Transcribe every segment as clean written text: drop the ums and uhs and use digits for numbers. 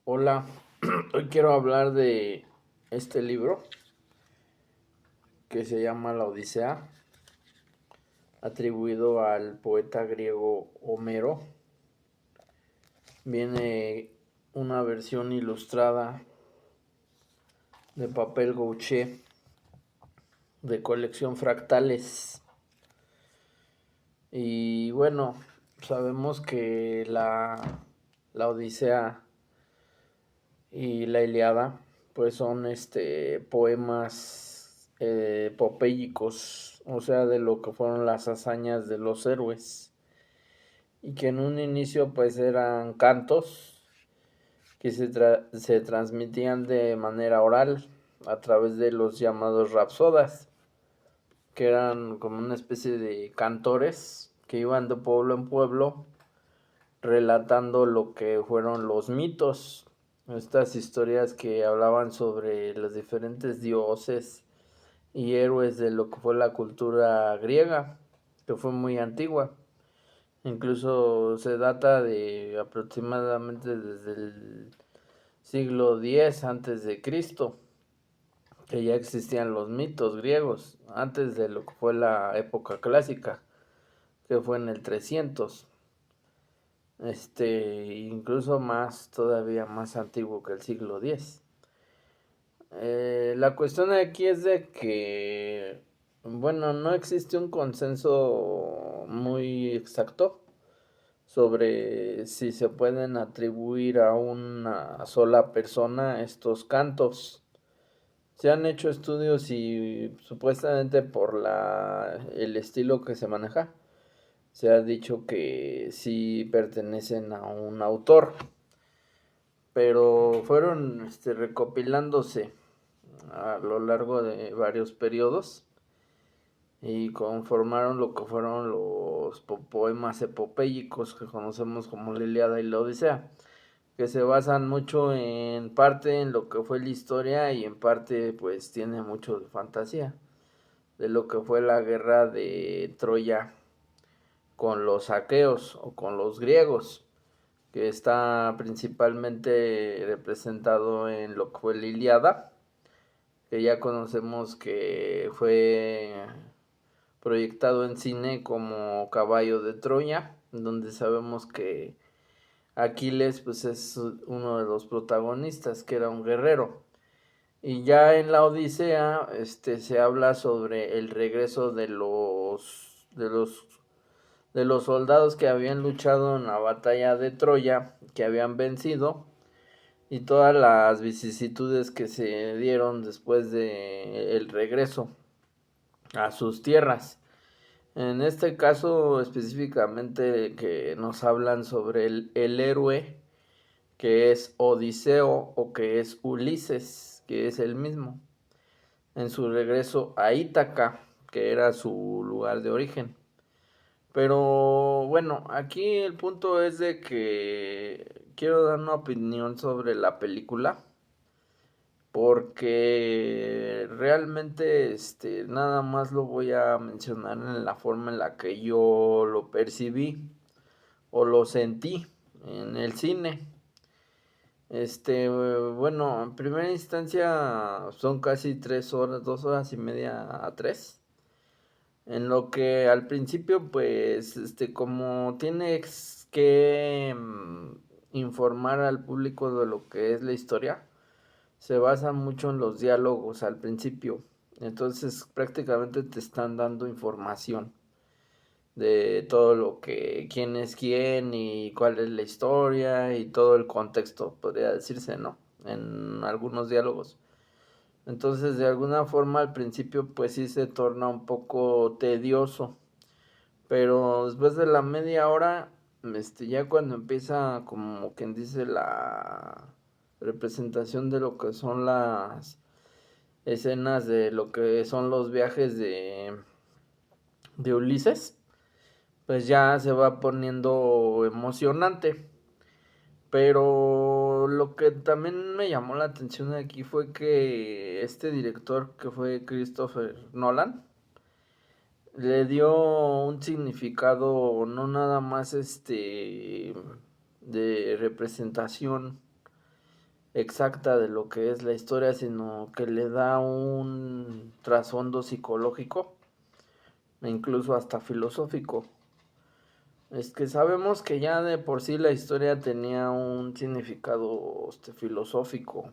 Hola, hoy quiero hablar de este libro que se llama La Odisea, atribuido al poeta griego Homero. Viene una versión ilustrada de papel gouache de colección Fractales. Y bueno, sabemos que la Odisea y la Ilíada pues son poemas popélicos, o sea, de lo que fueron las hazañas de los héroes, y que en un inicio pues eran cantos que se transmitían de manera oral a través de los llamados rapsodas, que eran como una especie de cantores que iban de pueblo en pueblo relatando lo que fueron los mitos, estas historias que hablaban sobre los diferentes dioses y héroes de lo que fue la cultura griega, que fue muy antigua. Incluso se data de aproximadamente desde el siglo X antes de Cristo, que ya existían los mitos griegos, antes de lo que fue la época clásica, que fue en el 300. Incluso más, todavía más antiguo que el siglo X. La cuestión aquí es de que, bueno, no existe un consenso muy exacto sobre si se pueden atribuir a una sola persona estos cantos. Se han hecho estudios y supuestamente por el estilo que se maneja, se ha dicho que sí pertenecen a un autor, pero fueron recopilándose a lo largo de varios periodos y conformaron lo que fueron los poemas epopélicos que conocemos como la Ilíada y la Odisea, que se basan mucho en parte en lo que fue la historia y en parte pues tiene mucho de fantasía, de lo que fue la guerra de Troya con los aqueos o con los griegos, que está principalmente representado en lo que fue la Ilíada, que ya conocemos que fue proyectado en cine como Caballo de Troya, donde sabemos que Aquiles pues es uno de los protagonistas, que era un guerrero. Y ya en la Odisea se habla sobre el regreso de los soldados que habían luchado en la batalla de Troya, que habían vencido, y todas las vicisitudes que se dieron después de el regreso a sus tierras. En este caso específicamente que nos hablan sobre el héroe que es Odiseo o que es Ulises, que es el mismo, en su regreso a Ítaca, que era su lugar de origen. Pero bueno, aquí el punto es de que quiero dar una opinión sobre la película, porque realmente nada más lo voy a mencionar en la forma en la que yo lo percibí o lo sentí en el cine. Bueno, en primera instancia son casi 3 horas, 2 horas y media a tres. En lo que al principio, pues, como tienes que informar al público de lo que es la historia, se basa mucho en los diálogos al principio. Entonces, prácticamente te están dando información de todo lo que, quién es quién y cuál es la historia y todo el contexto, podría decirse, ¿no? En algunos diálogos. Entonces, de alguna forma, al principio, pues sí se torna un poco tedioso. Pero después de la media hora, ya cuando empieza, como quien dice, la representación de lo que son las escenas de lo que son los viajes de Ulises, pues ya se va poniendo emocionante. Pero lo que también me llamó la atención aquí fue que este director, que fue Christopher Nolan, le dio un significado no nada más de representación exacta de lo que es la historia, sino que le da un trasfondo psicológico e incluso hasta filosófico. Es que sabemos que ya de por sí la historia tenía un significado filosófico,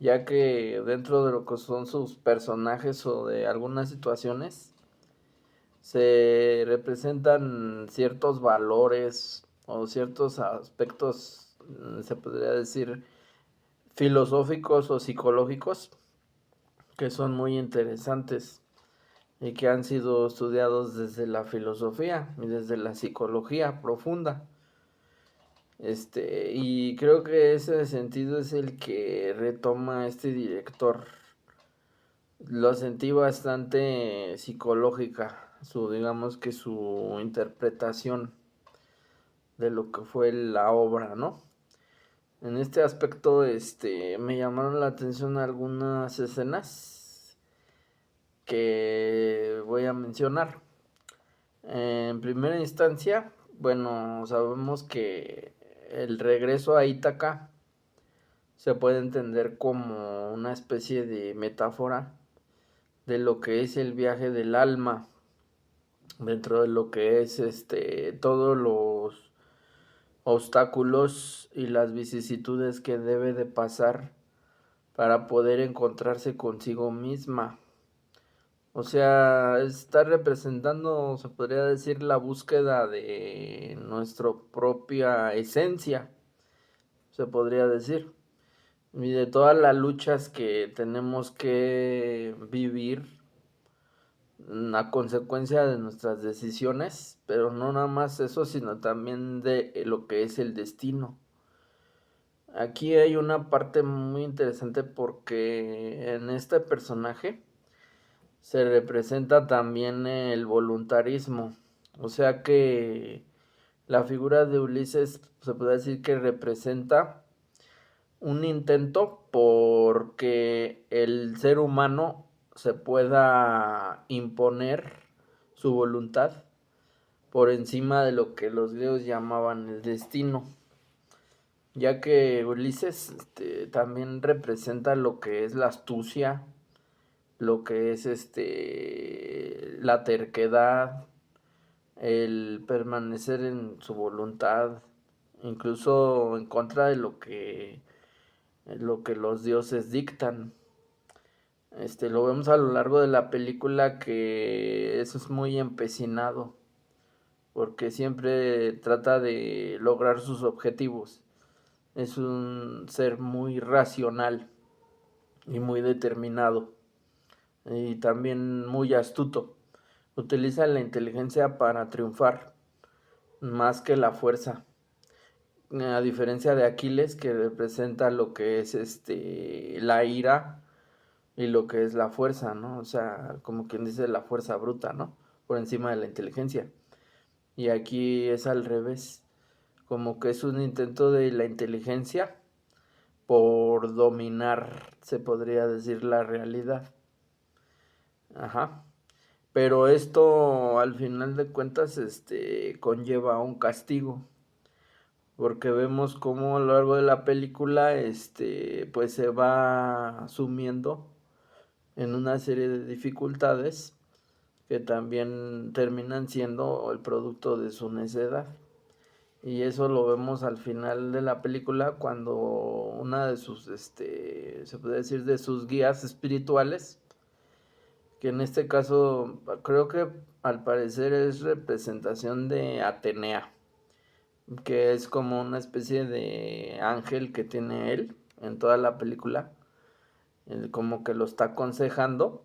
ya que dentro de lo que son sus personajes o de algunas situaciones se representan ciertos valores o ciertos aspectos, se podría decir, filosóficos o psicológicos, que son muy interesantes y que han sido estudiados desde la filosofía y desde la psicología profunda. Y creo que ese sentido es el que retoma este director. Lo sentí bastante psicológica, digamos que su interpretación de lo que fue la obra, ¿no? En este aspecto, me llamaron la atención algunas escenas que voy a mencionar. En primera instancia, bueno, sabemos que el regreso a Ítaca se puede entender como una especie de metáfora de lo que es el viaje del alma, dentro de lo que es todos los obstáculos y las vicisitudes que debe de pasar para poder encontrarse consigo misma. O sea, está representando, se podría decir, la búsqueda de nuestra propia esencia, se podría decir, y de todas las luchas que tenemos que vivir a consecuencia de nuestras decisiones, pero no nada más eso, sino también de lo que es el destino. Aquí hay una parte muy interesante porque en este personaje se representa también el voluntarismo, o sea que la figura de Ulises se puede decir que representa un intento porque el ser humano se pueda imponer su voluntad por encima de lo que los griegos llamaban el destino, ya que Ulises también representa lo que es la astucia, lo que es la terquedad, el permanecer en su voluntad, incluso en contra de lo que los dioses dictan. Lo vemos a lo largo de la película que eso es muy empecinado, porque siempre trata de lograr sus objetivos. Es un ser muy racional y muy determinado y también muy astuto. Utiliza la inteligencia para triunfar más que la fuerza. A diferencia de Aquiles, que representa lo que es la ira y lo que es la fuerza, ¿no? O sea, como quien dice la fuerza bruta, ¿no? Por encima de la inteligencia. Y aquí es al revés, como que es un intento de la inteligencia por dominar, se podría decir, la realidad. Ajá. Pero esto al final de cuentas conlleva un castigo, porque vemos cómo a lo largo de la película pues se va sumiendo en una serie de dificultades que también terminan siendo el producto de su necedad. Y eso lo vemos al final de la película cuando una de sus, se puede decir, de sus guías espirituales, que en este caso creo que al parecer es representación de Atenea, que es como una especie de ángel que tiene él en toda la película, él como que lo está aconsejando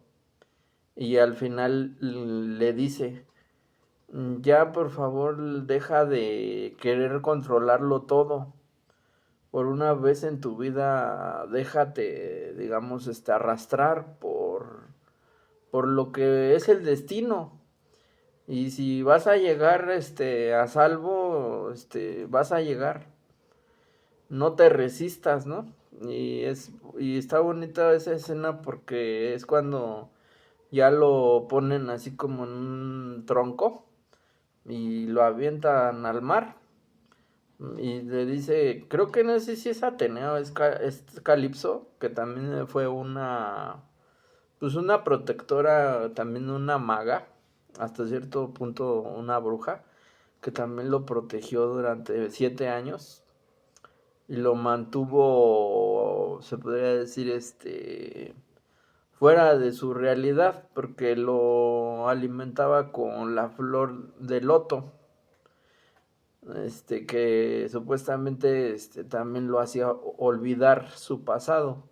y al final le dice, ya por favor deja de querer controlarlo todo, por una vez en tu vida déjate, digamos, arrastrar por lo que es el destino. Y si vas a llegar a salvo, vas a llegar. No te resistas, ¿no? Y está bonita esa escena porque es cuando ya lo ponen así como en un tronco y lo avientan al mar. Y le dice, creo que no sé si es Atenea o es Calipso, que también fue pues una protectora, también una maga, hasta cierto punto una bruja, que también lo protegió durante 7 años y lo mantuvo, se podría decir, fuera de su realidad, porque lo alimentaba con la flor de loto, que supuestamente también lo hacía olvidar su pasado,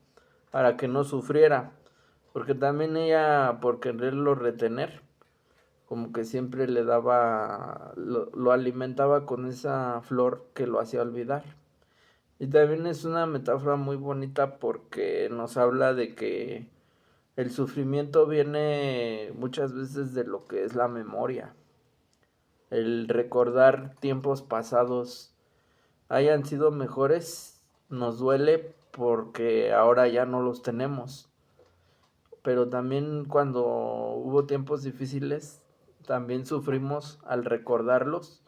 para que no sufriera, porque también ella, por quererlo retener, como que siempre le daba, lo alimentaba con esa flor que lo hacía olvidar. Y también es una metáfora muy bonita porque nos habla de que el sufrimiento viene muchas veces de lo que es la memoria. El recordar tiempos pasados hayan sido mejores nos duele porque ahora ya no los tenemos. Pero también cuando hubo tiempos difíciles, también sufrimos al recordarlos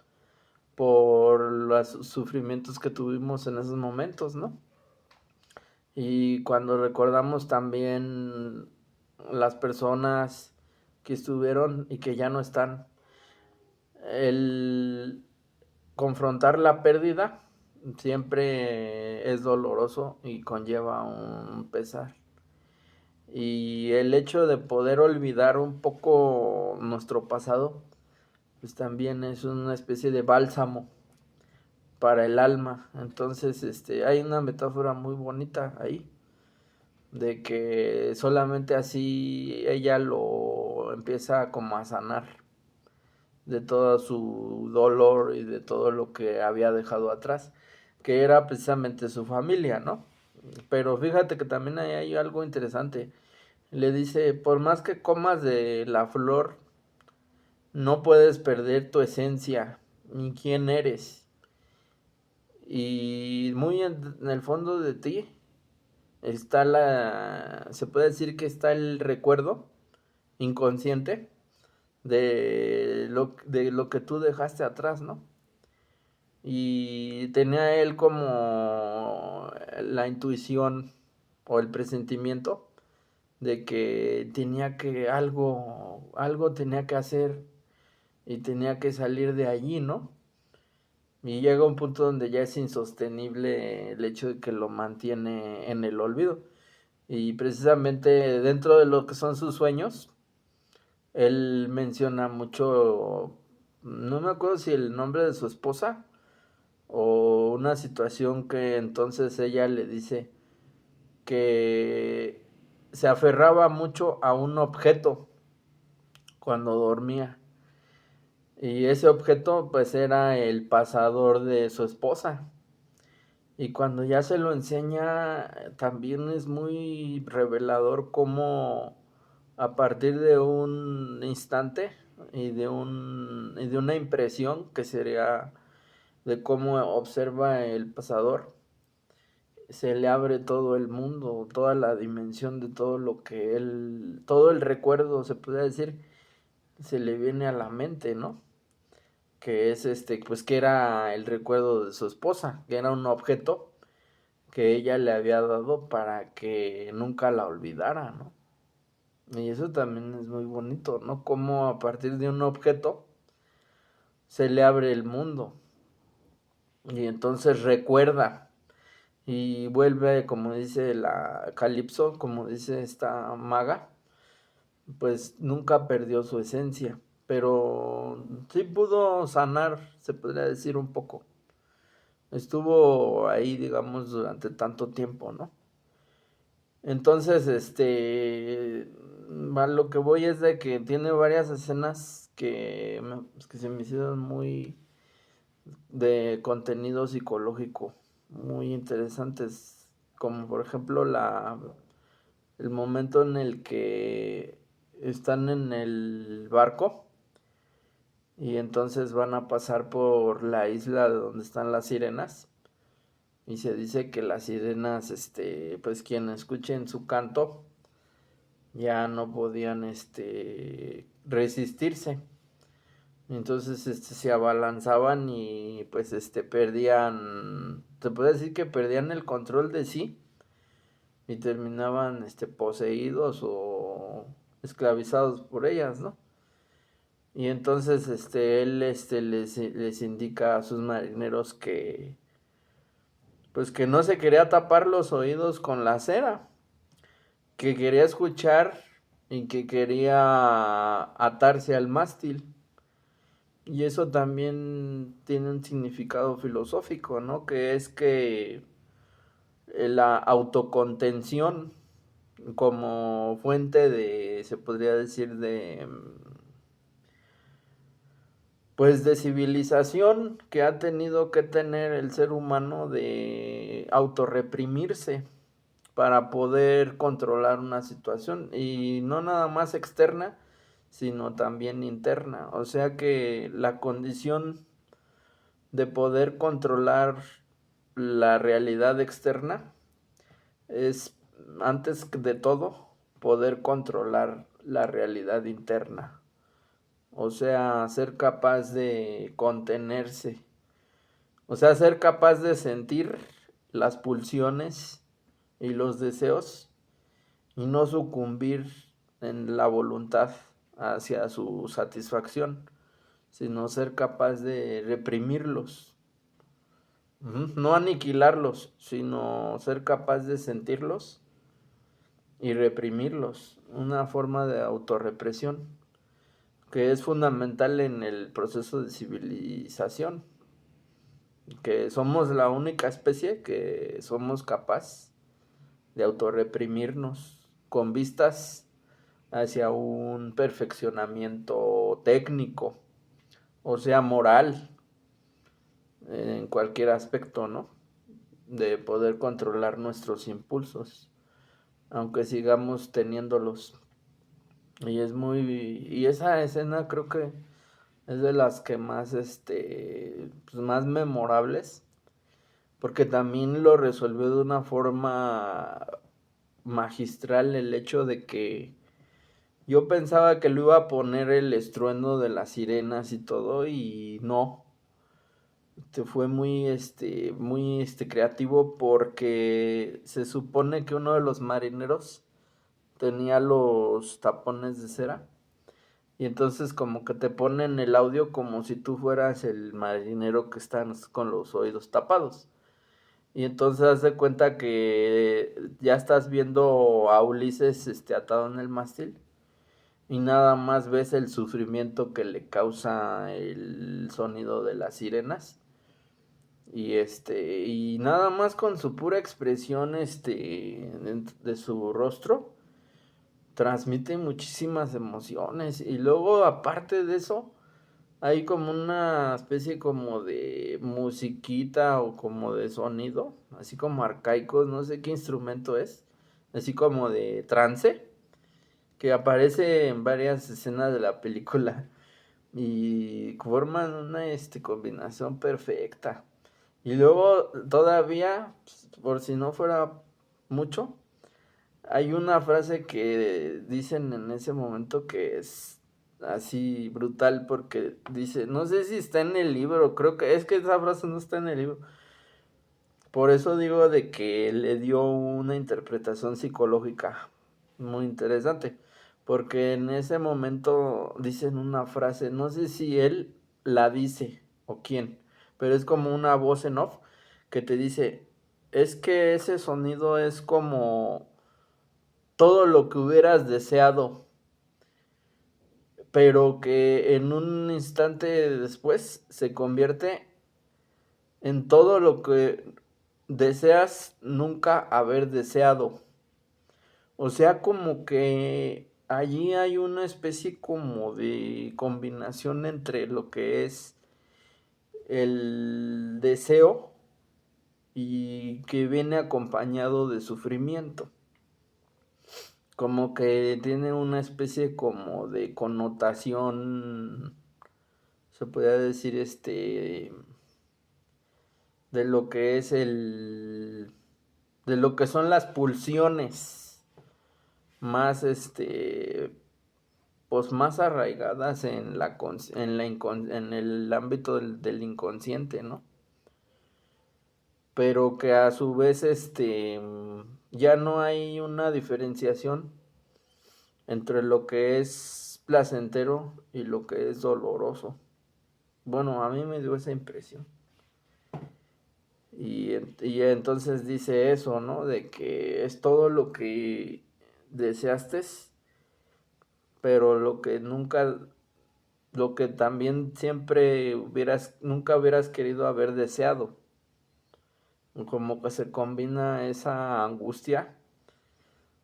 por los sufrimientos que tuvimos en esos momentos, ¿no? Y cuando recordamos también las personas que estuvieron y que ya no están, el confrontar la pérdida siempre es doloroso y conlleva un pesar. Y el hecho de poder olvidar un poco nuestro pasado, pues también es una especie de bálsamo para el alma. Entonces, hay una metáfora muy bonita ahí, de que solamente así ella lo empieza como a sanar de todo su dolor y de todo lo que había dejado atrás, que era precisamente su familia, ¿no? Pero fíjate que también ahí hay algo interesante. Le dice, por más que comas de la flor, no puedes perder tu esencia, ni quién eres. Y muy en el fondo de ti está se puede decir que está el recuerdo inconsciente de lo que tú dejaste atrás, ¿no? Y tenía él como la intuición o el presentimiento de que tenía que algo tenía que hacer y tenía que salir de allí, ¿no? Y llega un punto donde ya es insostenible el hecho de que lo mantiene en el olvido. Y precisamente dentro de lo que son sus sueños, él menciona mucho, no me acuerdo si el nombre de su esposa o una situación que entonces ella le dice que se aferraba mucho a un objeto cuando dormía. Y ese objeto pues era el pasador de su esposa. Y cuando ya se lo enseña, también es muy revelador cómo a partir de un instante y de una impresión que sería de cómo observa el pasador, se le abre todo el mundo, toda la dimensión de todo lo que él, todo el recuerdo, se puede decir, se le viene a la mente, ¿no? Que es pues que era el recuerdo de su esposa, que era un objeto que ella le había dado para que nunca la olvidara, ¿no? Y eso también es muy bonito, ¿no? Como a partir de un objeto se le abre el mundo y entonces recuerda y vuelve, como dice la Calipso, como dice esta maga, pues nunca perdió su esencia, pero sí pudo sanar, se podría decir un poco. Estuvo ahí, digamos, durante tanto tiempo, ¿no? Entonces, a lo que voy es de que tiene varias escenas que se me hicieron muy de contenido psicológico, muy interesantes, como por ejemplo el momento en el que están en el barco y entonces van a pasar por la isla donde están las sirenas. Y se dice que las sirenas, pues quien escuchen su canto, ya no podían, resistirse. Entonces, se abalanzaban y pues, perdían, se puede decir que perdían el control de sí y terminaban, poseídos o esclavizados por ellas, ¿no? Y entonces, él, les indica a sus marineros que, pues que no se quería tapar los oídos con la cera, que quería escuchar y que quería atarse al mástil. Y eso también tiene un significado filosófico, ¿no? Que es que la autocontención como fuente de, se podría decir, de, pues de civilización que ha tenido que tener el ser humano de autorreprimirse para poder controlar una situación y no nada más externa, sino también interna. O sea que la condición de poder controlar la realidad externa es, antes de todo, poder controlar la realidad interna. O sea, ser capaz de contenerse. O sea, ser capaz de sentir las pulsiones y los deseos y no sucumbir en la voluntad hacia su satisfacción, sino ser capaz de reprimirlos. No aniquilarlos, sino ser capaz de sentirlos y reprimirlos. Una forma de autorrepresión que es fundamental en el proceso de civilización. Que somos la única especie que somos capaz de autorreprimirnos con vistas hacia un perfeccionamiento técnico, o sea, moral, en cualquier aspecto, ¿no? De poder controlar nuestros impulsos, aunque sigamos teniéndolos. Y esa escena creo que es de las que más, pues más memorables, porque también lo resolvió de una forma magistral el hecho de que yo pensaba que lo iba a poner el estruendo de las sirenas y todo, y no. Fue muy, creativo porque se supone que uno de los marineros tenía los tapones de cera. Y entonces como que te ponen el audio como si tú fueras el marinero que está con los oídos tapados. Y entonces haz de cuenta que ya estás viendo a Ulises atado en el mástil y nada más ves el sufrimiento que le causa el sonido de las sirenas. Y nada más con su pura expresión de su rostro transmite muchísimas emociones. Y luego aparte de eso hay como una especie como de musiquita o como de sonido, así como arcaicos, no sé qué instrumento es, así como de trance, que aparece en varias escenas de la película y forman una combinación perfecta. Y luego todavía, por si no fuera mucho, hay una frase que dicen en ese momento que es así brutal porque dice, no sé si está en el libro, creo que es que esa frase no está en el libro. Por eso digo de que le dio una interpretación psicológica muy interesante, porque en ese momento dicen una frase, no sé si él la dice o quién, pero es como una voz en off que te dice, es que ese sonido es como todo lo que hubieras deseado, pero que en un instante después se convierte en todo lo que deseas nunca haber deseado. O sea, como que allí hay una especie como de combinación entre lo que es el deseo y que viene acompañado de sufrimiento. Como que tiene una especie como de connotación, se podría decir, de lo que es de lo que son las pulsiones más, pues más arraigadas en el ámbito del inconsciente, ¿no? Pero que a su vez ya no hay una diferenciación entre lo que es placentero y lo que es doloroso. Bueno, a mí me dio esa impresión. Y entonces dice eso, ¿no? De que es todo lo que deseaste, pero lo que también nunca hubieras querido haber deseado. Como que se combina esa angustia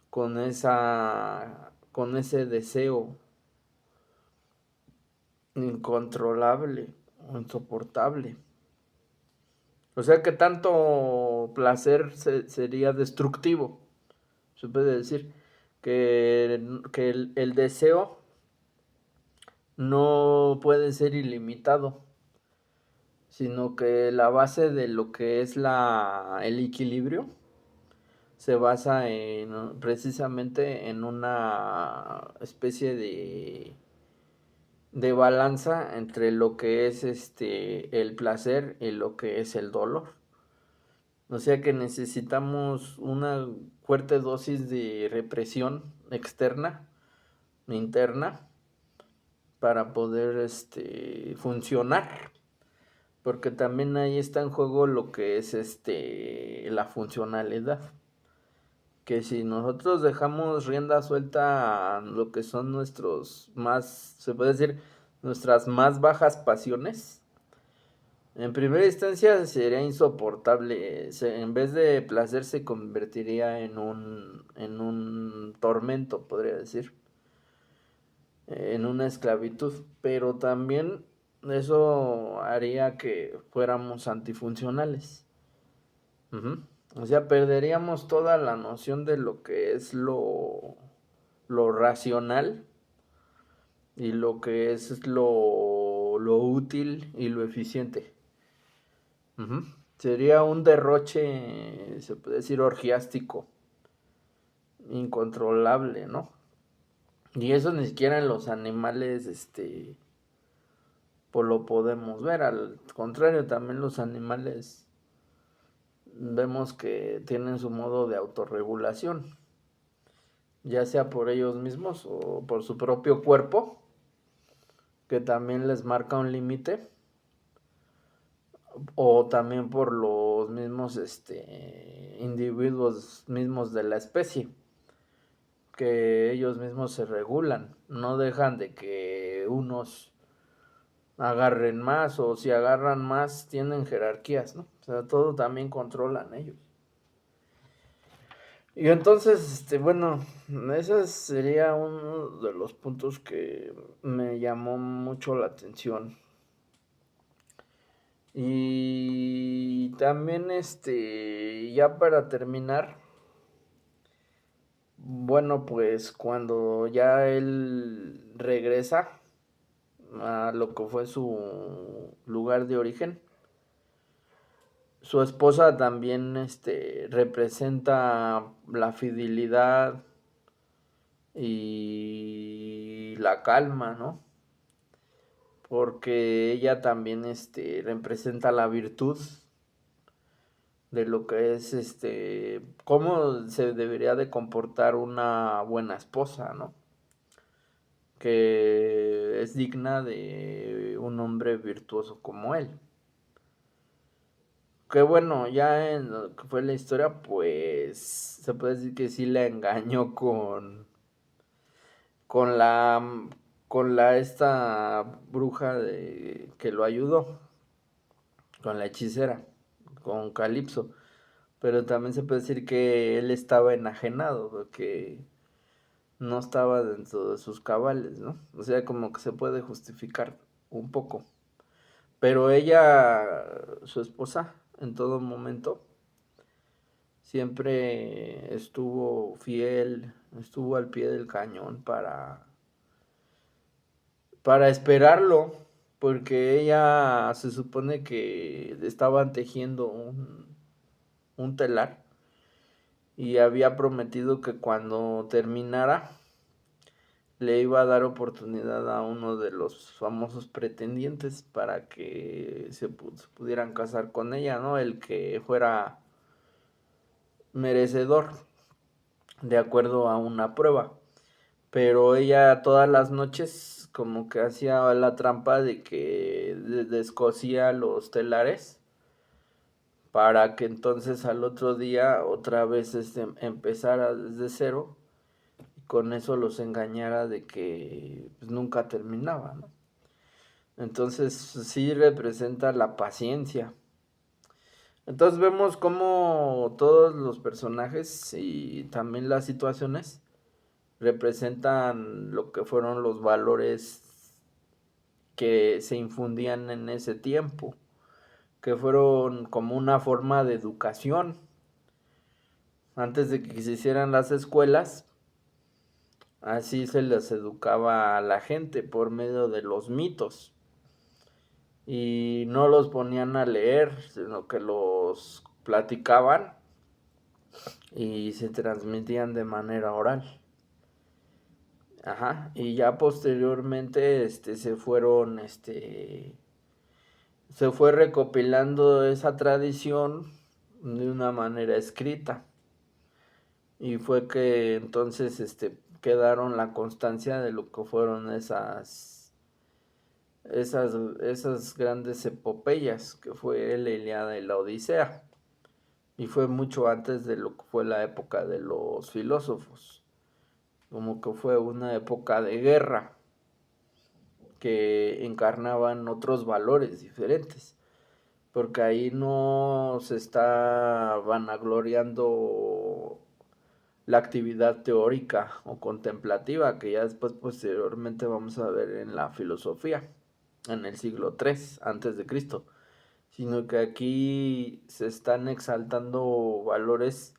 con ese deseo incontrolable o insoportable. O sea que tanto placer sería destructivo, se puede decir, que el deseo no puede ser ilimitado, sino que la base de lo que es el equilibrio se basa precisamente en una especie de balanza entre lo que es el placer y lo que es el dolor. O sea que necesitamos una fuerte dosis de represión externa, interna, para poder funcionar. Porque también ahí está en juego lo que es la funcionalidad. Que si nosotros dejamos rienda suelta a lo que son se puede decir, nuestras más bajas pasiones, en primera instancia sería insoportable. En vez de placer se convertiría en un tormento, podría decir, en una esclavitud. Pero también eso haría que fuéramos antifuncionales. Ujú. O sea, perderíamos toda la noción de lo que es lo racional y lo que es lo útil y lo eficiente. Ujú. Sería un derroche, se puede decir, orgiástico, incontrolable, ¿no? Y eso ni siquiera en los animales, pues lo podemos ver. Al contrario, también los animales vemos que tienen su modo de autorregulación, ya sea por ellos mismos o por su propio cuerpo, que también les marca un límite, o también por los mismos individuos mismos de la especie, que ellos mismos se regulan, no dejan de que unos agarren más, o si agarran más tienen jerarquías, ¿no? O sea, todo también controlan ellos. Y entonces, bueno, ese sería uno de los puntos que me llamó mucho la atención. Y también, ya para terminar, bueno, pues cuando ya él regresa a lo que fue su lugar de origen, su esposa también, representa la fidelidad y la calma, ¿no? Porque ella también, representa la virtud de lo que es, cómo se debería de comportar una buena esposa, ¿no? Que es digna de un hombre virtuoso como él. Que bueno, ya en lo que fue la historia, pues se puede decir que sí la engañó con la, esta bruja que lo ayudó, con la hechicera, con Calipso. Pero también se puede decir que él estaba enajenado, porque no estaba dentro de sus cabales, ¿no? O sea, como que se puede justificar un poco. Pero ella, su esposa, en todo momento, siempre estuvo fiel, estuvo al pie del cañón para esperarlo, porque ella se supone que estaban tejiendo un telar y había prometido que cuando terminara le iba a dar oportunidad a uno de los famosos pretendientes para que se pudieran casar con ella, ¿no? El que fuera merecedor, de acuerdo a una prueba. Pero ella todas las noches como que hacía la trampa de que descosía los telares para que entonces al otro día otra vez empezara desde cero y con eso los engañara de que pues, nunca terminaba, ¿no? Entonces sí representa la paciencia. Entonces vemos cómo todos los personajes y también las situaciones representan lo que fueron los valores que se infundían en ese tiempo, que fueron como una forma de educación. Antes de que se hicieran las escuelas, así se les educaba a la gente por medio de los mitos. Y no los ponían a leer, sino que los platicaban y se transmitían de manera oral. Ajá, y ya posteriormente se fue recopilando esa tradición de una manera escrita. Y fue que entonces quedaron la constancia de lo que fueron esas grandes epopeyas, que fue la Ilíada y la Odisea. Y fue mucho antes de lo que fue la época de los filósofos. Como que fue una época de guerra que encarnaban otros valores diferentes. Porque ahí no se está vanagloriando la actividad teórica o contemplativa que ya después posteriormente vamos a ver en la filosofía en el siglo III antes de Cristo, sino que aquí se están exaltando valores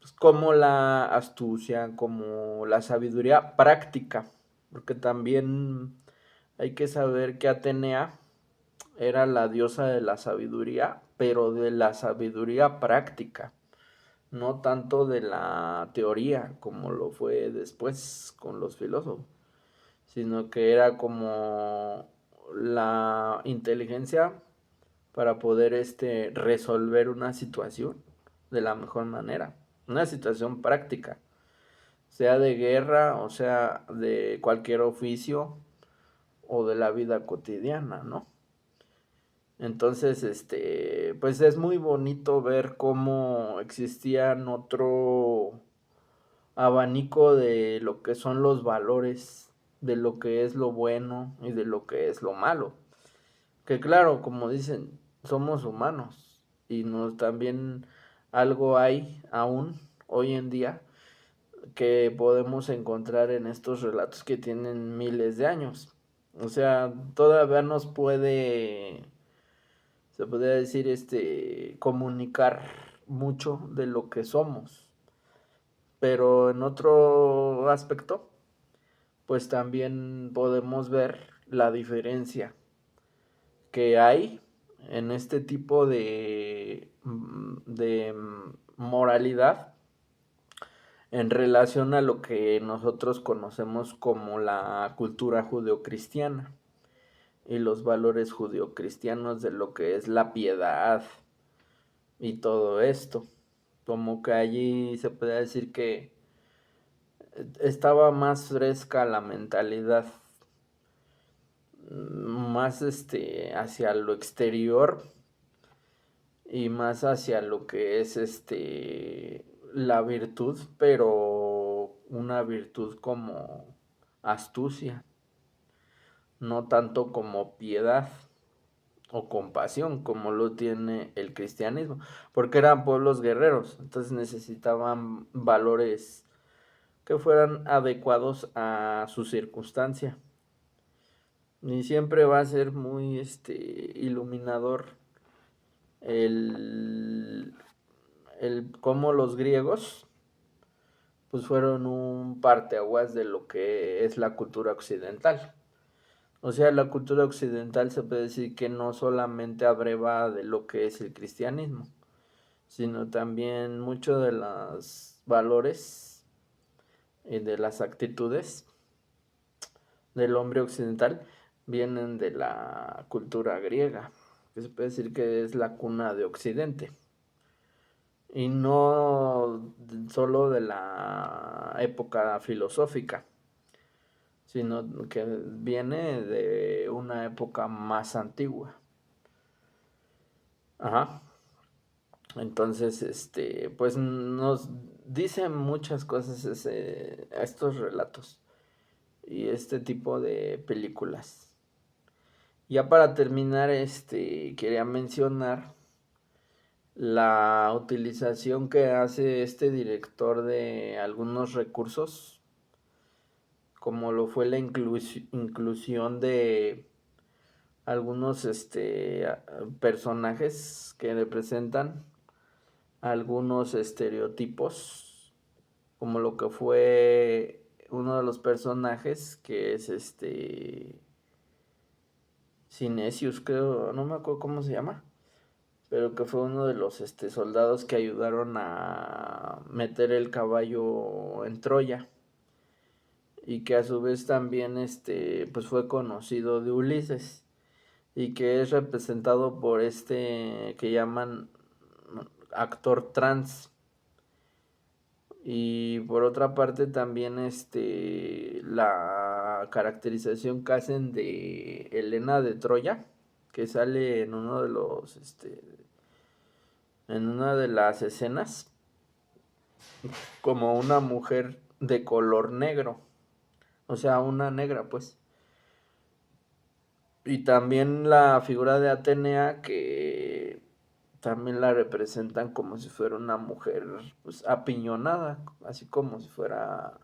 pues, como la astucia, como la sabiduría práctica, porque también hay que saber que Atenea era la diosa de la sabiduría, pero de la sabiduría práctica, no tanto de la teoría como lo fue después con los filósofos, sino que era como la inteligencia para poder resolver una situación de la mejor manera, una situación práctica, sea de guerra o sea de cualquier oficio o de la vida cotidiana, ¿no? Entonces, pues es muy bonito ver cómo existían otro abanico de lo que son los valores, de lo que es lo bueno y de lo que es lo malo. Que claro, como dicen, somos humanos y nos también algo hay aún hoy en día que podemos encontrar en estos relatos que tienen miles de años. O sea, todavía se podría decir, comunicar mucho de lo que somos. Pero en otro aspecto, pues también podemos ver la diferencia que hay en este tipo de moralidad en relación a lo que nosotros conocemos como la cultura judeocristiana y los valores judeocristianos de lo que es la piedad y todo esto. Como que allí se puede decir que estaba más fresca la mentalidad, más hacia lo exterior y más hacia lo que es la virtud, pero una virtud como astucia, no tanto como piedad o compasión como lo tiene el cristianismo, porque eran pueblos guerreros, entonces necesitaban valores que fueran adecuados a su circunstancia. Y siempre va a ser muy iluminador el, el cómo los griegos pues fueron un parteaguas de lo que es la cultura occidental. O sea, la cultura occidental se puede decir que no solamente abreva de lo que es el cristianismo, sino también mucho de los valores y de las actitudes del hombre occidental vienen de la cultura griega, que se puede decir que es la cuna de Occidente, y no solo de la época filosófica, sino que viene de una época más antigua. Ajá. Entonces, pues nos dicen muchas cosas estos relatos y este tipo de películas. Ya para terminar, quería mencionar la utilización que hace este director de algunos recursos, como lo fue la inclusión de algunos personajes que representan algunos estereotipos, como lo que fue uno de los personajes que es Cinesius, creo, no me acuerdo cómo se llama, pero que fue uno de los soldados que ayudaron a meter el caballo en Troya y que a su vez también pues fue conocido de Ulises y que es representado por que llaman actor trans. Y por otra parte también la caracterización que hacen de Helena de Troya, que sale en uno de los en una de las escenas como una mujer de color negro, o sea, una negra pues. Y también la figura de Atenea, que también la representan como si fuera una mujer pues apiñonada, así como si fuera,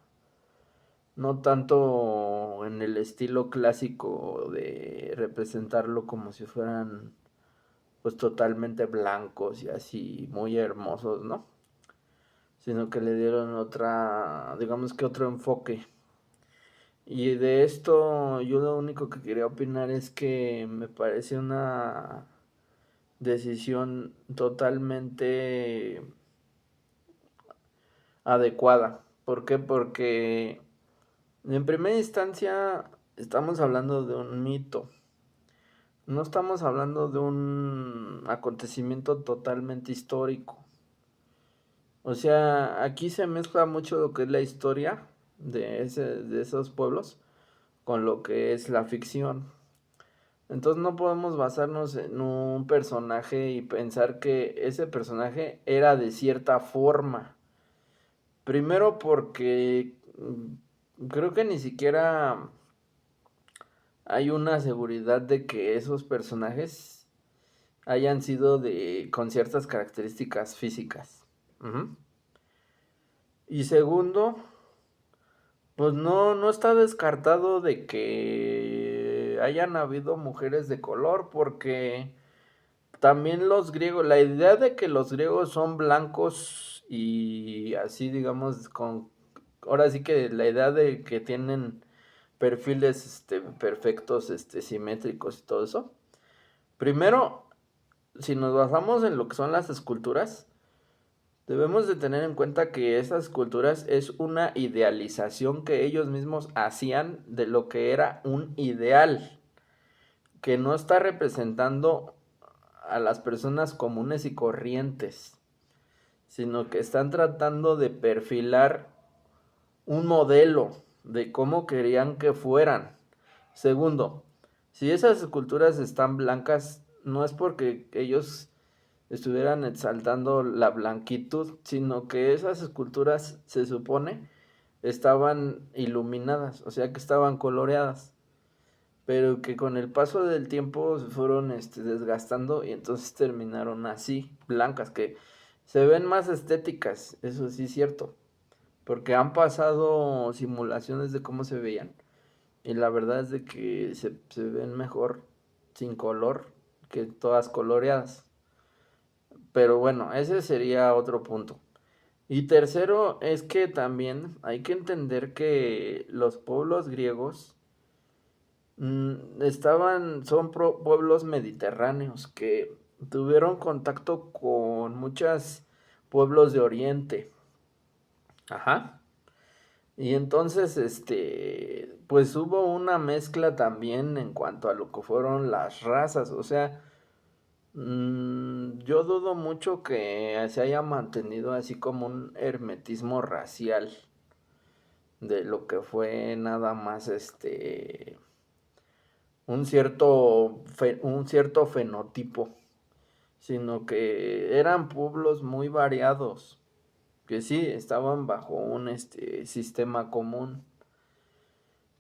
no tanto en el estilo clásico de representarlo como si fueran pues totalmente blancos y así muy hermosos, ¿no? Sino que le dieron otra, digamos que otro enfoque. Y de esto yo lo único que quería opinar es que me parece una decisión totalmente adecuada. ¿Por qué? Porque en primera instancia estamos hablando de un mito. No estamos hablando de un acontecimiento totalmente histórico. O sea, aquí se mezcla mucho lo que es la historia de esos pueblos con lo que es la ficción. Entonces no podemos basarnos en un personaje y pensar que ese personaje era de cierta forma. Primero porque creo que ni siquiera hay una seguridad de que esos personajes hayan sido con ciertas características físicas. Ujú. Y segundo, pues no está descartado de que hayan habido mujeres de color, porque también los griegos, la idea de que los griegos son blancos y así digamos, ahora sí que la idea de que tienen perfiles perfectos, simétricos y todo eso. Primero, si nos basamos en lo que son las esculturas, debemos de tener en cuenta que esas esculturas es una idealización que ellos mismos hacían de lo que era un ideal, que no está representando a las personas comunes y corrientes, sino que están tratando de perfilar un modelo de cómo querían que fueran. Segundo, si esas esculturas están blancas, no es porque ellos estuvieran exaltando la blanquitud, sino que esas esculturas se supone estaban iluminadas, o sea que estaban coloreadas, pero que con el paso del tiempo se fueron desgastando y entonces terminaron así, blancas, que se ven más estéticas, eso sí es cierto, porque han pasado simulaciones de cómo se veían y la verdad es de que se ven mejor sin color que todas coloreadas. Pero bueno, ese sería otro punto. Y tercero es que también hay que entender que los pueblos griegos son pueblos mediterráneos que tuvieron contacto con muchos pueblos de Oriente. Ajá. Y entonces, pues hubo una mezcla también en cuanto a lo que fueron las razas. O sea, yo dudo mucho que se haya mantenido así como un hermetismo racial de lo que fue nada más un cierto fenotipo, sino que eran pueblos muy variados, que sí estaban bajo un sistema común,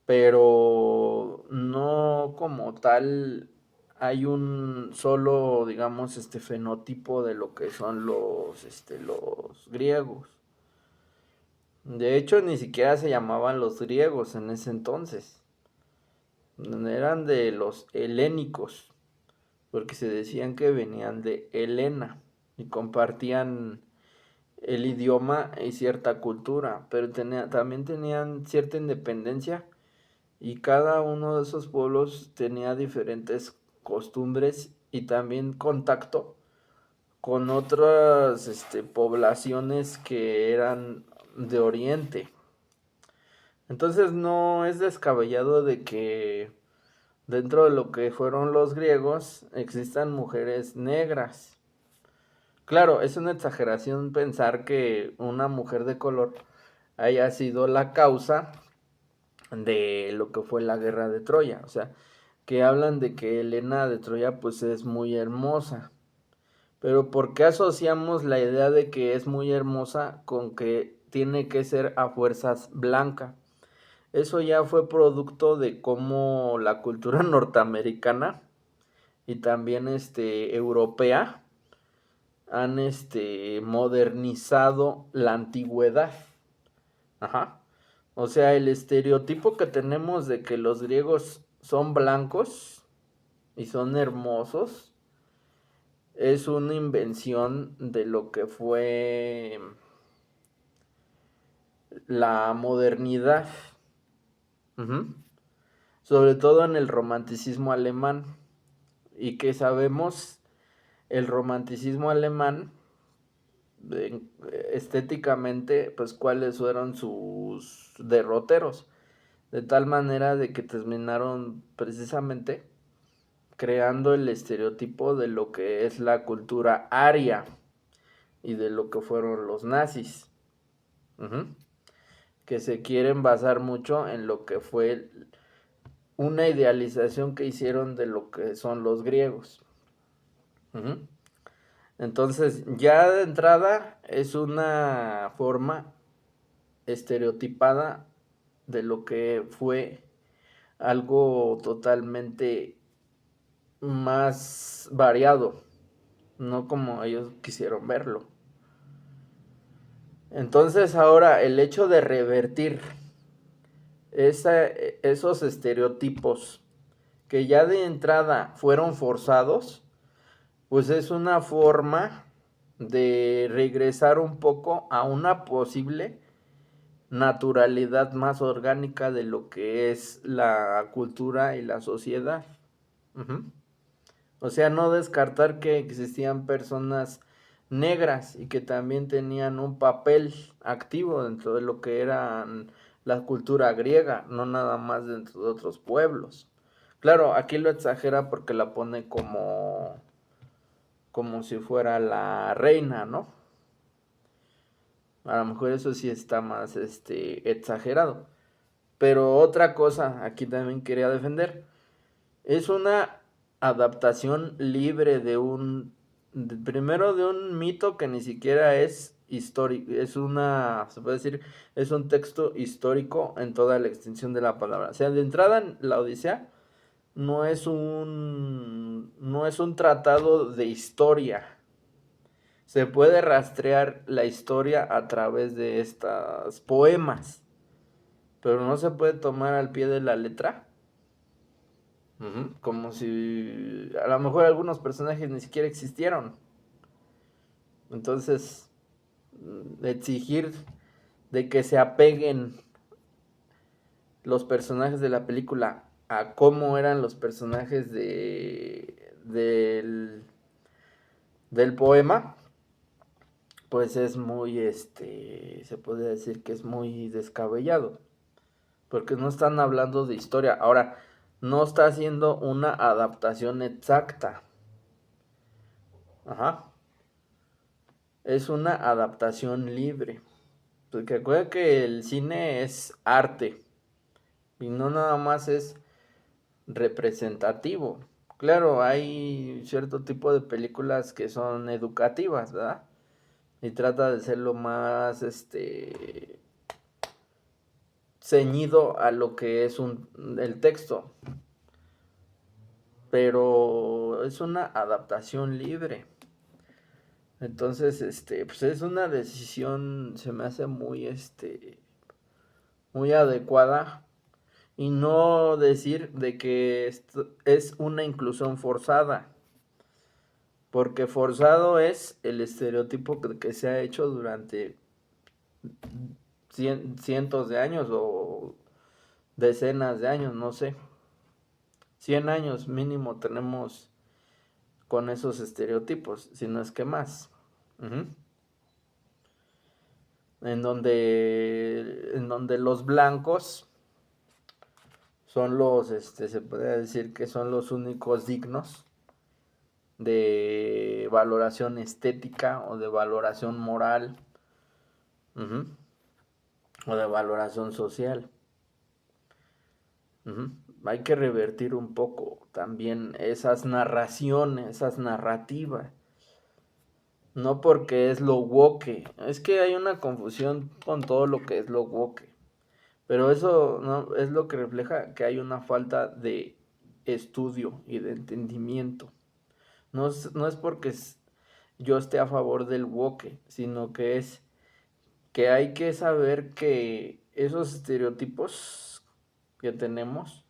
pero no como tal hay un solo, digamos, fenotipo de lo que son los griegos. De hecho, ni siquiera se llamaban los griegos en ese entonces. Eran de los helénicos, porque se decían que venían de Helena y compartían el idioma y cierta cultura, pero también tenían cierta independencia y cada uno de esos pueblos tenía diferentes costumbres y también contacto con otras poblaciones que eran de Oriente. Entonces no es descabellado de que dentro de lo que fueron los griegos existan mujeres negras. Claro, es una exageración pensar que una mujer de color haya sido la causa de lo que fue la guerra de Troya. O sea, que hablan de que Helena de Troya pues es muy hermosa. Pero ¿por qué asociamos la idea de que es muy hermosa con que tiene que ser a fuerzas blanca? Eso ya fue producto de cómo la cultura norteamericana y también europea han modernizado la antigüedad. Ajá. O sea, el estereotipo que tenemos de que los griegos son blancos y son hermosos es una invención de lo que fue la modernidad. Ujú. Sobre todo en el romanticismo alemán. Y que sabemos, el romanticismo alemán, eh, estéticamente, pues cuáles fueron sus derroteros. De tal manera de que terminaron precisamente creando el estereotipo de lo que es la cultura aria y de lo que fueron los nazis. Ujú. Que se quieren basar mucho en lo que fue una idealización que hicieron de lo que son los griegos. Ujú. Entonces, ya de entrada es una forma estereotipada de lo que fue algo totalmente más variado, no como ellos quisieron verlo. Entonces ahora el hecho de revertir esos estereotipos que ya de entrada fueron forzados, pues es una forma de regresar un poco a una posible naturalidad más orgánica de lo que es la cultura y la sociedad. Ujú. O sea, no descartar que existían personas negras y que también tenían un papel activo dentro de lo que eran la cultura griega, no nada más dentro de otros pueblos. Claro, aquí lo exagera porque la pone como si fuera la reina, ¿no? A lo mejor eso sí está más exagerado. Pero otra cosa, aquí también quería defender. Es una adaptación libre primero de un mito que ni siquiera es histórico, se puede decir, es un texto histórico en toda la extensión de la palabra. O sea, de entrada en la Odisea no es un tratado de historia. Se puede rastrear la historia a través de estos poemas, pero no se puede tomar al pie de la letra. Ujú. Como si a lo mejor algunos personajes ni siquiera existieron. Entonces, exigir de que se apeguen los personajes de la película a cómo eran los personajes del poema, pues es muy, se podría decir que es muy descabellado, porque no están hablando de historia. Ahora, no está haciendo una adaptación exacta. Ajá. Es una adaptación libre. Porque acuerda que el cine es arte y no nada más es representativo. Claro, hay cierto tipo de películas que son educativas, ¿verdad? Y trata de ser lo más, ceñido a lo que es el texto. Pero es una adaptación libre. Entonces, pues es una decisión, se me hace muy, muy adecuada. Y no decir de que esto es una inclusión forzada. Porque forzado es el estereotipo que se ha hecho durante cientos de años o decenas de años, no sé. 100 años mínimo tenemos con esos estereotipos, si no es que más. Ujú. En donde los blancos son los, se podría decir que son los únicos dignos de valoración estética o de valoración moral, ujú, o de valoración social. Ujú. Hay que revertir un poco también esas narraciones, esas narrativas. No porque es lo woke. Es que hay una confusión con todo lo que es lo woke. Pero eso no es lo que refleja que hay una falta de estudio y de entendimiento. No es porque yo esté a favor del woke, sino que es que hay que saber que esos estereotipos que tenemos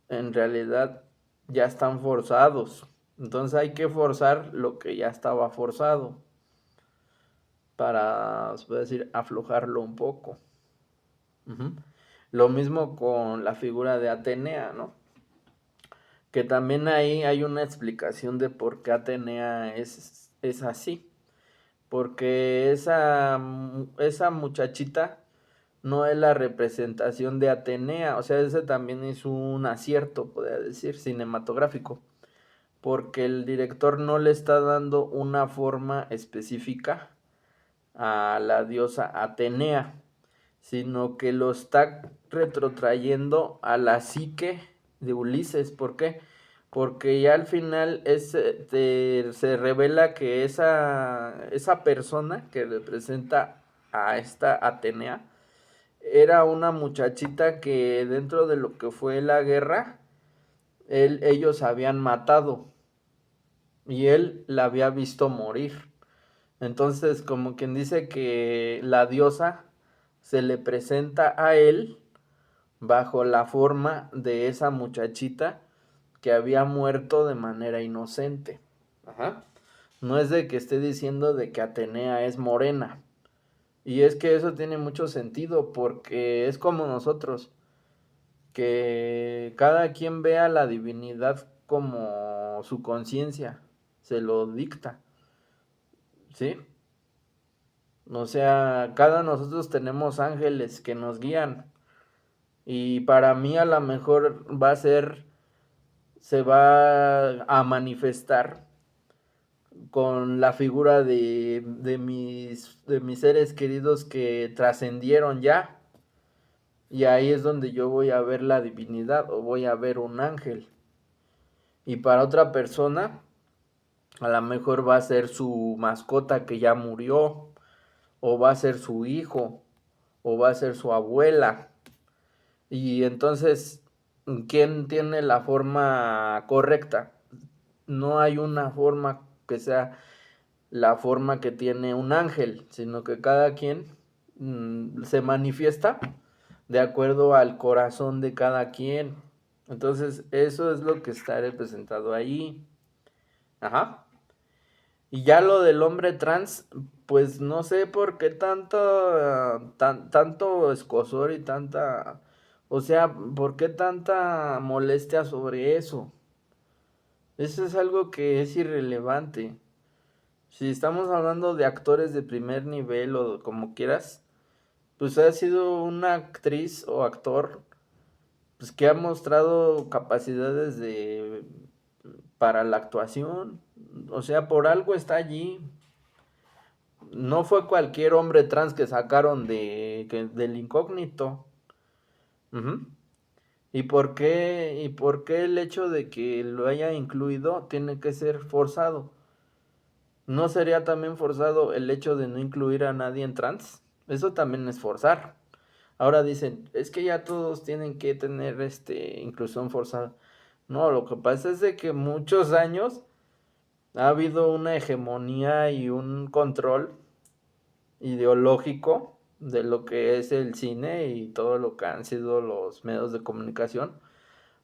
en realidad ya están forzados. Entonces hay que forzar lo que ya estaba forzado para, se puede decir, aflojarlo un poco. Ujú. Lo mismo con la figura de Atenea, ¿no? Que también ahí hay una explicación de por qué Atenea es así. Porque esa muchachita no es la representación de Atenea. O sea, ese también es un acierto, podría decir, cinematográfico. Porque el director no le está dando una forma específica a la diosa Atenea, sino que lo está retrotrayendo a la psique de Ulises. ¿Por qué? Porque ya al final se revela que esa persona que representa a esta Atenea era una muchachita que dentro de lo que fue la guerra, ellos habían matado y él la había visto morir. Entonces, como quien dice que la diosa se le presenta a él bajo la forma de esa muchachita que había muerto de manera inocente. Ajá. No es de que esté diciendo de que Atenea es morena. Y es que eso tiene mucho sentido porque es como nosotros, que cada quien vea la divinidad como su conciencia se lo dicta, ¿sí? O sea, cada nosotros tenemos ángeles que nos guían. Y para mí a lo mejor se va a manifestar con la figura de mis seres queridos que trascendieron ya. Y ahí es donde yo voy a ver la divinidad o voy a ver un ángel. Y para otra persona, a lo mejor va a ser su mascota que ya murió, o va a ser su hijo, o va a ser su abuela. Y entonces, ¿quién tiene la forma correcta? No hay una forma que sea la forma que tiene un ángel, sino que cada quien se manifiesta de acuerdo al corazón de cada quien. Entonces, eso es lo que está representado ahí. Ajá. Y ya lo del hombre trans, pues no sé por qué tanto escozor y tanta, o sea, por qué tanta molestia sobre eso. Eso es algo que es irrelevante. Si estamos hablando de actores de primer nivel o como quieras, pues ha sido una actriz o actor pues que ha mostrado capacidades de para la actuación. O sea, por algo está allí. No fue cualquier hombre trans que sacaron del incógnito. Ujú. ¿Y por qué el hecho de que lo haya incluido tiene que ser forzado? ¿No sería también forzado el hecho de no incluir a nadie en trans? Eso también es forzar. Ahora dicen, es que ya todos tienen que tener inclusión forzada. No, lo que pasa es de que muchos años ha habido una hegemonía y un control ideológico de lo que es el cine y todo lo que han sido los medios de comunicación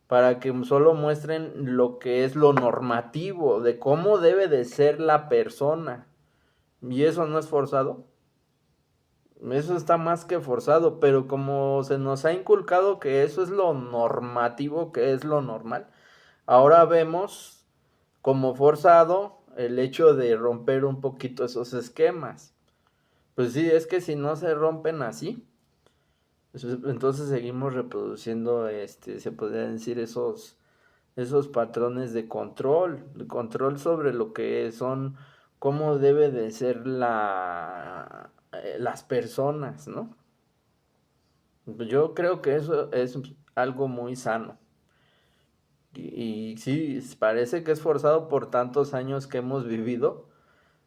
para que solo muestren lo que es lo normativo, de cómo debe de ser la persona. Y eso no es forzado. Eso está más que forzado, pero como se nos ha inculcado que eso es lo normativo, que es lo normal, ahora vemos como forzado el hecho de romper un poquito esos esquemas. Pues sí, es que si no se rompen así, entonces seguimos reproduciendo, se podría decir, esos patrones de control sobre lo que son, cómo debe de ser las personas, ¿no? Yo creo que eso es algo muy sano. Y sí, parece que es forzado por tantos años que hemos vivido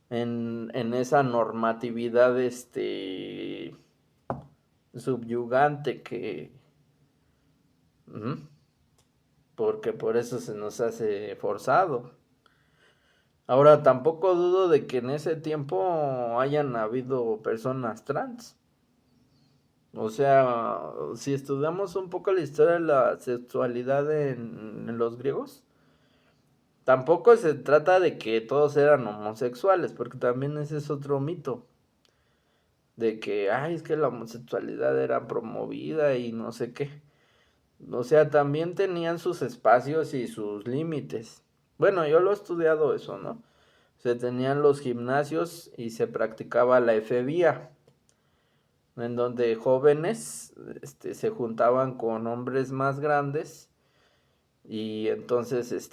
en esa normatividad, subyugante ujú, porque por eso se nos hace forzado. Ahora, tampoco dudo de que en ese tiempo hayan habido personas trans. O sea, si estudiamos un poco la historia de la sexualidad en los griegos, tampoco se trata de que todos eran homosexuales, porque también ese es otro mito, de que, ay, es que la homosexualidad era promovida y no sé qué. O sea, también tenían sus espacios y sus límites. Bueno, yo lo he estudiado eso, ¿no? Se tenían los gimnasios y se practicaba la efebía, en donde jóvenes se juntaban con hombres más grandes y entonces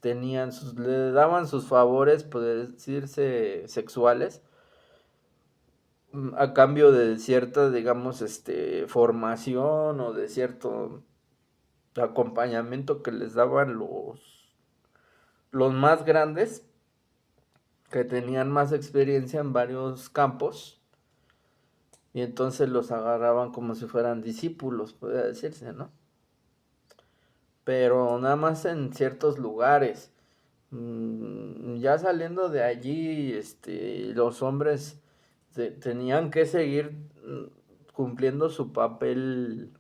tenían le daban sus favores, puede decirse, sexuales, a cambio de cierta, digamos, formación o de cierto acompañamiento que les daban los más grandes, que tenían más experiencia en varios campos, y entonces los agarraban como si fueran discípulos, podría decirse, ¿no? Pero nada más en ciertos lugares. Ya saliendo de allí, los hombres tenían que seguir cumpliendo su papel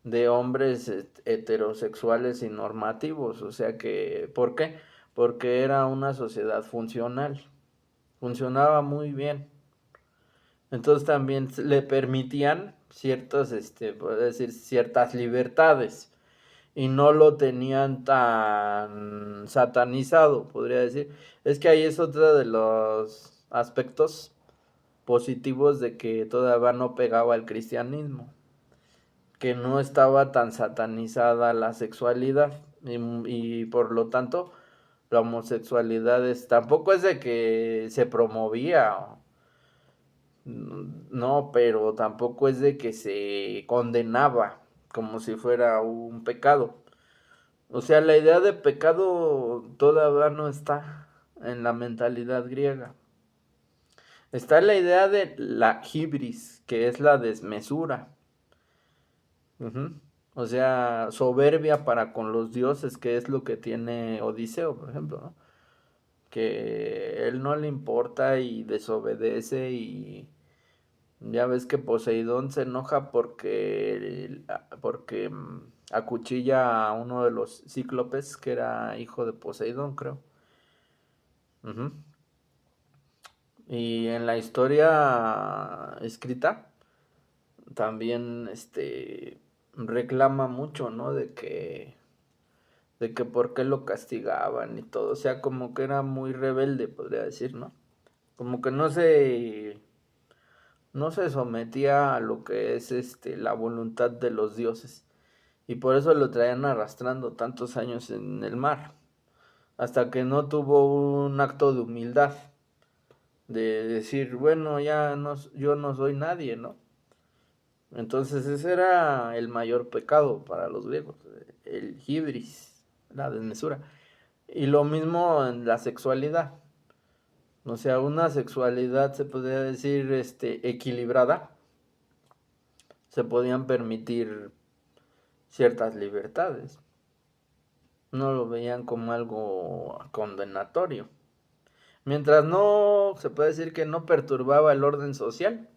de hombres heterosexuales y normativos. O sea que, ¿por qué? Porque era una sociedad funcional. Funcionaba muy bien. Entonces también le permitían ciertas, puedo decir, ciertas libertades. Y no lo tenían tan satanizado, podría decir. Es que ahí es otro de los aspectos positivos de que todavía no pegaba el cristianismo, que no estaba tan satanizada la sexualidad y por lo tanto la homosexualidad tampoco es de que se promovía, no, pero tampoco es de que se condenaba como si fuera un pecado. O sea, la idea de pecado todavía no está en la mentalidad griega. Está la idea de la hibris, que es la desmesura. Ujú. O sea, soberbia para con los dioses, que es lo que tiene Odiseo, por ejemplo, ¿no? Que él no le importa y desobedece y ya ves que Poseidón se enoja porque acuchilla a uno de los cíclopes que era hijo de Poseidón, creo. Ujú. Y en la historia escrita también reclama mucho, ¿no? De que de que por qué lo castigaban y todo, o sea, como que era muy rebelde, podría decir, ¿no? Como que no se sometía a lo que es la voluntad de los dioses. Y por eso lo traían arrastrando tantos años en el mar, hasta que no tuvo un acto de humildad, de decir, bueno, ya no, yo no soy nadie, ¿no? Entonces ese era el mayor pecado para los griegos, el hibris, la desmesura. Y lo mismo en la sexualidad. O sea, una sexualidad se podría decir equilibrada, se podían permitir ciertas libertades. No lo veían como algo condenatorio. Mientras no, se puede decir que no perturbaba el orden social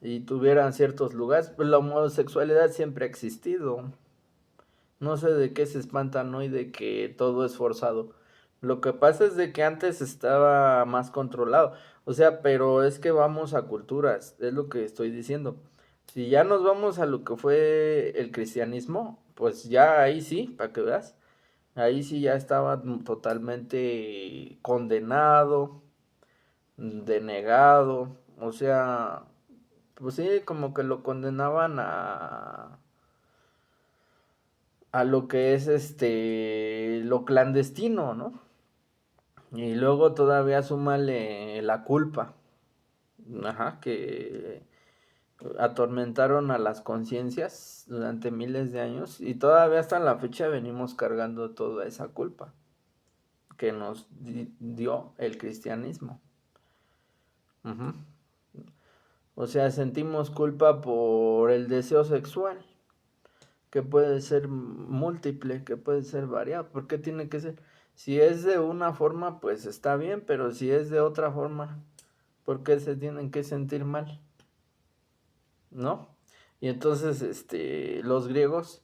y tuvieran ciertos lugares, pues la homosexualidad siempre ha existido. No sé de qué se espantan hoy de que todo es forzado. Lo que pasa es de que antes estaba más controlado. O sea, pero es que vamos a culturas, es lo que estoy diciendo. Si ya nos vamos a lo que fue el cristianismo, pues ya ahí sí, para que veas. Ahí sí ya estaba totalmente condenado, denegado. O sea, pues sí, como que lo condenaban a lo que es lo clandestino, ¿no? Y luego todavía súmale la culpa, ajá, que atormentaron a las conciencias durante miles de años y todavía hasta la fecha venimos cargando toda esa culpa que nos dio el cristianismo. Ujú. O sea, sentimos culpa por el deseo sexual, que puede ser múltiple, que puede ser variado. ¿Por qué tiene que ser? Si es de una forma, pues está bien, pero si es de otra forma, ¿por qué se tienen que sentir mal? ¿No? Y entonces, los griegos